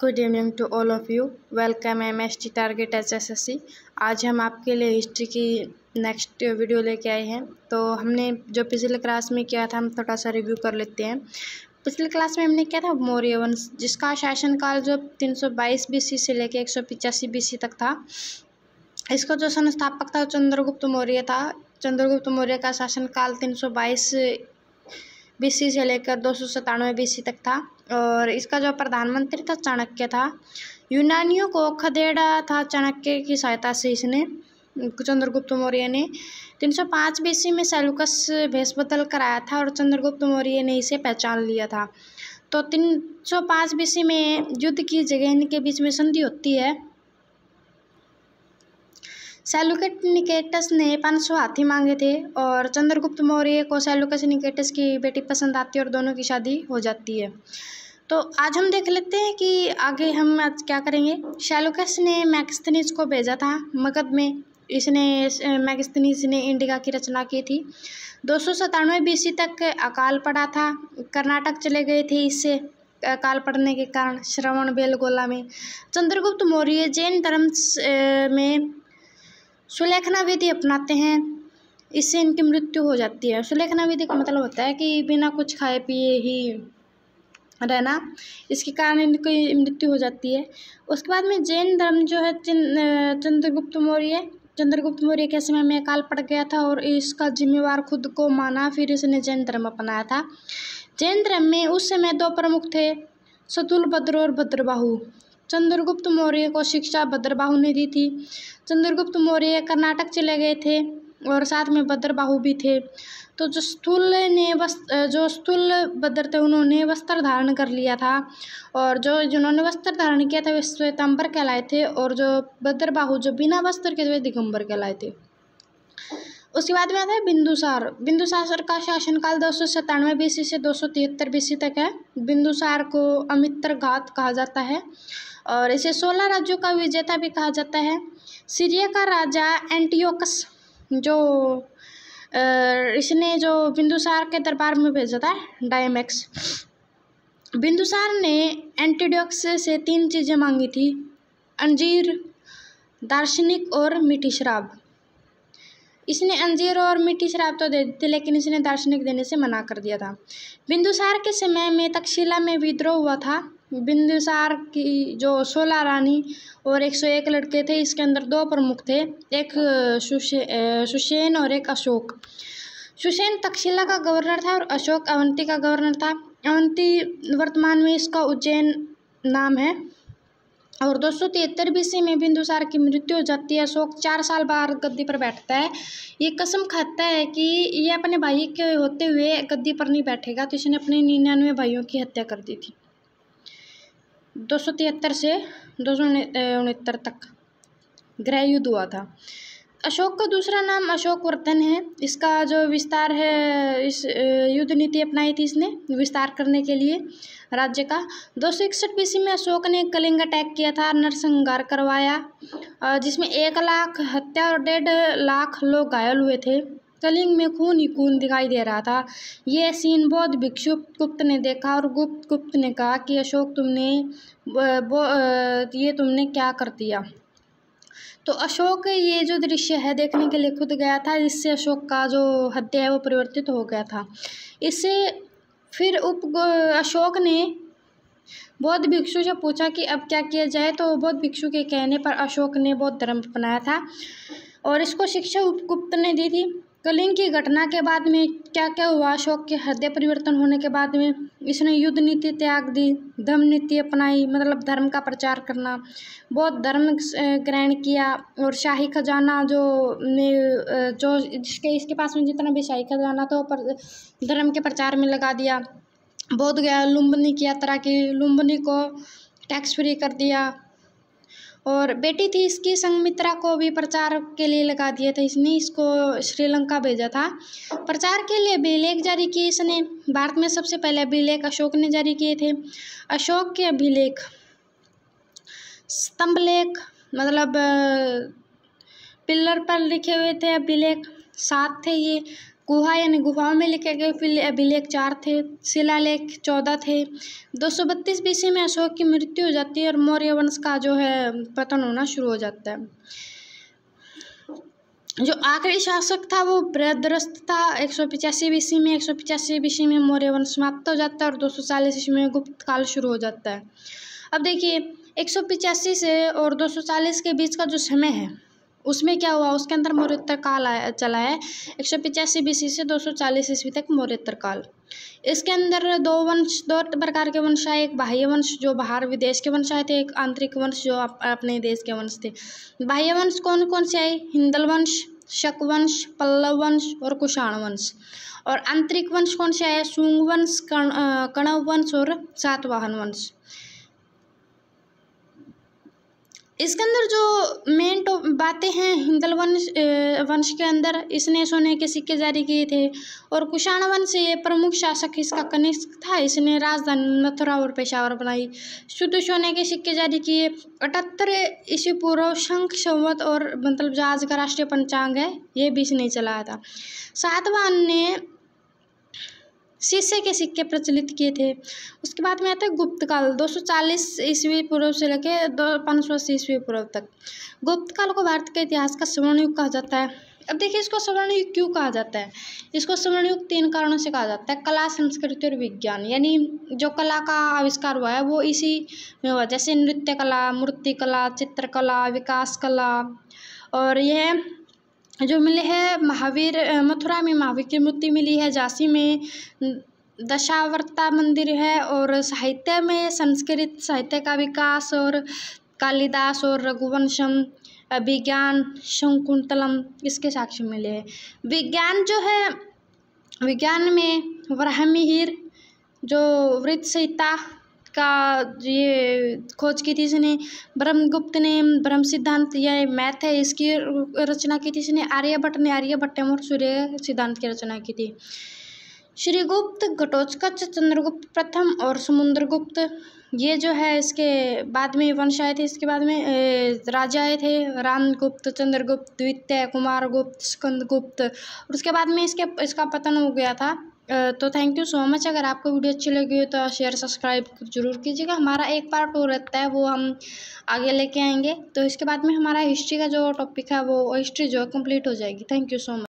Good evening to all of you. Welcome MST target HSSC। आज हम आपके लिए हिस्ट्री की नेक्स्ट वीडियो लेके आए हैं। तो हमने जो पिछले क्लास में किया था हम थोड़ा सा रिव्यू कर लेते हैं। पिछले क्लास में हमने किया था मौर्य वंश, जिसका शासनकाल जो 322 BC से लेके 185 BC तक था। इसका जो संस्थापक था चंद्रगुप्त मौर्य था। चंद्रगुप्त मौर्य का शासनकाल 322 BC से लेकर 297 BC तक था। और इसका जो प्रधानमंत्री था चाणक्य था। यूनानियों को खदेड़ा था चाणक्य की सहायता से इसने, चंद्रगुप्त मौर्य ने। 305 BC में सेल्यूकस भेष बदल कर आया था और चंद्रगुप्त मौर्य ने इसे पहचान लिया था। तो 305 BC में युद्ध की जगह इनके बीच में संधि होती है। सेल्यूकस निकेटस ने 500 हाथी मांगे थे और चंद्रगुप्त मौर्य को सेल्यूकस निकेटस की बेटी पसंद आती है और दोनों की शादी हो जाती है। तो आज हम देख लेते हैं कि आगे हम आज क्या करेंगे। सेल्यूकस ने मैगस्थनीज को भेजा था मगध में। मैगस्थनीज ने इंडिका की रचना की थी। 297 BC तक अकाल पड़ा था। कर्नाटक चले गए थे इससे अकाल पड़ने के कारण श्रवण बेलगोला में। चंद्रगुप्त मौर्य जैन धर्म में सुलेखना विधि अपनाते हैं, इससे इनकी मृत्यु हो जाती है। सुलेखना विधि का मतलब होता है कि बिना कुछ खाए पिए ही रहना, इसके कारण इनकी मृत्यु हो जाती है। उसके बाद में जैन धर्म जो है चंद्रगुप्त मौर्य के समय में अकाल पड़ गया था और इसका जिम्मेवार खुद को माना, फिर इसने जैन धर्म अपनाया था। जैन धर्म में उस समय दो प्रमुख थे, सतुलभद्र और भद्रबाहु। चंद्रगुप्त मौर्य को शिक्षा भद्रबाहु ने दी थी। चंद्रगुप्त मौर्य कर्नाटक चले गए थे और साथ में भद्रबाहु भी थे। तो जो स्थूलभद्र थे उन्होंने वस्त्र धारण कर लिया था और जिन्होंने वस्त्र धारण किया था वे श्वेतांबर कहलाए थे और जो भद्रबाहु जो बिना वस्त्र के वे दिगंबर कहलाए थे। उसके बाद में आता है बिंदुसार। बिंदुसार का शासनकाल 297 BC से 273 BC तक है। बिंदुसार को अमित्रघात कहा जाता है और इसे 16 राज्यों का विजेता भी कहा जाता है। सीरिया का राजा एंटियोकस इसने जो बिंदुसार के दरबार में भेजा था डायमेक्स। बिंदुसार ने एंटियोकस से 3 चीज़ें मांगी थी, अंजीर, दार्शनिक और मीठी शराब। इसने अंजीर और मीठी शराब तो दे दी थी लेकिन इसने दार्शनिक देने से मना कर दिया था। बिंदुसार के समय में तक्षशिला में विद्रोह हुआ था। बिंदुसार की जो 16 रानी और 101 लड़के थे, इसके अंदर 2 प्रमुख थे, एक सुषेण और एक अशोक। सुषेण तक्षशिला का गवर्नर था और अशोक अवंती का गवर्नर था। अवंती वर्तमान में इसका उज्जैन नाम है। और 273 BC में बिंदुसार की मृत्यु हो जाती है। अशोक 4 साल बाद गद्दी पर बैठता है। ये कसम खाता है कि ये अपने भाई के होते हुए गद्दी पर नहीं बैठेगा, तो इसने अपने 99 भाइयों की हत्या कर दी थी। 273 से 269 तक गृह युद्ध हुआ था। अशोक का दूसरा नाम अशोकवर्धन है। इसका जो विस्तार है, इस युद्ध नीति अपनाई थी इसने विस्तार करने के लिए राज्य का। 261 BC में अशोक ने कलिंग अटैक किया था, नरसंहार करवाया, जिसमें 1 लाख हत्या और 1.5 लाख लोग घायल हुए थे। कलिंग में खून ही खून दिखाई दे रहा था। ये सीन बौद्ध भिक्षु गुप्त ने देखा और गुप्त ने कहा कि अशोक तुमने क्या कर दिया। तो अशोक ये जो दृश्य है देखने के लिए खुद गया था, जिससे अशोक का जो हत्या है वो परिवर्तित हो गया था। इससे फिर अशोक ने बौद्ध भिक्षु से पूछा कि अब क्या किया जाए, तो बौद्ध भिक्षु के कहने पर अशोक ने बौद्ध धर्म अपनाया था और इसको शिक्षा उपगुप्त ने दी थी। कलिंग की घटना के बाद में क्या क्या हुआ, अशोक के हृदय परिवर्तन होने के बाद में इसने युद्ध नीति त्याग दी, धम्म नीति अपनाई, मतलब धर्म का प्रचार करना, बौद्ध धर्म ग्रहण किया और शाही खजाना इसके पास में जितना भी शाही खजाना था वो धर्म के प्रचार में लगा दिया। बौद्ध गया लुम्बिनी की यात्रा की, लुम्बिनी को टैक्स फ्री कर दिया और बेटी थी इसकी संघमित्रा को भी प्रचार के लिए लगा दिया था। इसने इसको श्रीलंका भेजा था प्रचार के लिए। अभिलेख जारी किए इसने। भारत में सबसे पहले अभिलेख अशोक ने जारी किए थे। अशोक के अभिलेख स्तंभलेख, मतलब पिलर पर लिखे हुए थे अभिलेख, 7 थे ये। गुहा यानी गुफाओं में लिखे गए अभिलेख 4 थे, शिलालेख 14 थे। 232 BC में अशोक की मृत्यु हो जाती है और मौर्य वंश का जो है पतन होना शुरू हो जाता है। जो आखिरी शासक था वो बृहद्रथ था 185 BC में। 185 BC में मौर्य वंश समाप्त हो जाता है और 240 ईस्वी में गुप्त काल शुरू हो जाता है। अब देखिए 185 से और 240 के बीच का जो समय है उसमें क्या हुआ, उसके अंदर मौर्योत्तर काल चला है 185 BC से 240 ईस्वी तक मौर्योत्तर काल। इसके अंदर दो प्रकार के वंश आए, एक बाह्य वंश जो बाहर विदेश के वंश आए थे, एक आंतरिक वंश जो अपने देश के वंश थे। बाह्य वंश कौन कौन से आए, हिंदल वंश, शक वंश, पल्लव वंश और कुषाण वंश। और आंतरिक वंश कौन से आए, शुंग वंश, कण्व वंश और सातवाहन वंश। इसके अंदर जो मेन बातें हैं, हिंदल वंश के अंदर इसने सोने के सिक्के जारी किए थे और कुषाण वंश ये प्रमुख शासक इसका कनिष्क था, इसने राजधानी मथुरा और पेशावर बनाई। शुद्ध सोने के सिक्के जारी किए। 78 ईस्वी पूर्व शंख संवत और मतलब जो आज का राष्ट्रीय पंचांग है ये भी इसने चलाया था। सातवाहन ने शीशे के सिक्के प्रचलित किए थे। उसके बाद में आता है गुप्त काल 240 ईस्वी पूर्व से लेकर 580 ईस्वी पूर्व तक। गुप्त काल को भारत के इतिहास का स्वर्ण युग कहा जाता है। अब देखिए इसको स्वर्ण युग क्यों कहा जाता है, इसको स्वर्ण युग 3 कारणों से कहा जाता है। कला, संस्कृति और विज्ञान, यानी जो कला का आविष्कार हुआ है वो इसी में हुआ, जैसे नृत्य कला, मूर्ति कला, चित्रकला, विकास कला। और यह जो मिले है मथुरा में महावीर की मूर्ति मिली है, झांसी में दशावतार मंदिर है। और साहित्य में संस्कृत साहित्य का विकास और कालिदास और रघुवंशम, विज्ञान शकुंतलम इसके साक्ष्य मिले हैं। विज्ञान जो है, विज्ञान में वराहमिहिर जो वृत्त संहिता का ये खोज की थी इसने, ब्रह्मगुप्त ने ब्रह्म सिद्धांत यह मैथ है इसकी रचना की थी इसने, आर्यभट्ट ने आर्यभट्टम और सूर्य सिद्धांत की रचना की थी। श्रीगुप्त, घटोत्कच, चंद्रगुप्त प्रथम और समुद्रगुप्त ये जो है इसके बाद में वंश आए थे। इसके बाद में राजा आए थे, रामगुप्त, चंद्रगुप्त द्वितीय, कुमारगुप्त, स्कंदगुप्त। और उसके बाद में इसका पतन हो गया था। तो थैंक यू सो मच। अगर आपको वीडियो अच्छी लगी हो तो शेयर सब्सक्राइब जरूर कीजिएगा। हमारा एक पार्ट और रहता है वो हम आगे लेके आएंगे। तो इसके बाद में हमारा हिस्ट्री का जो टॉपिक है वो हिस्ट्री जो है कंप्लीट हो जाएगी। Thank you so much.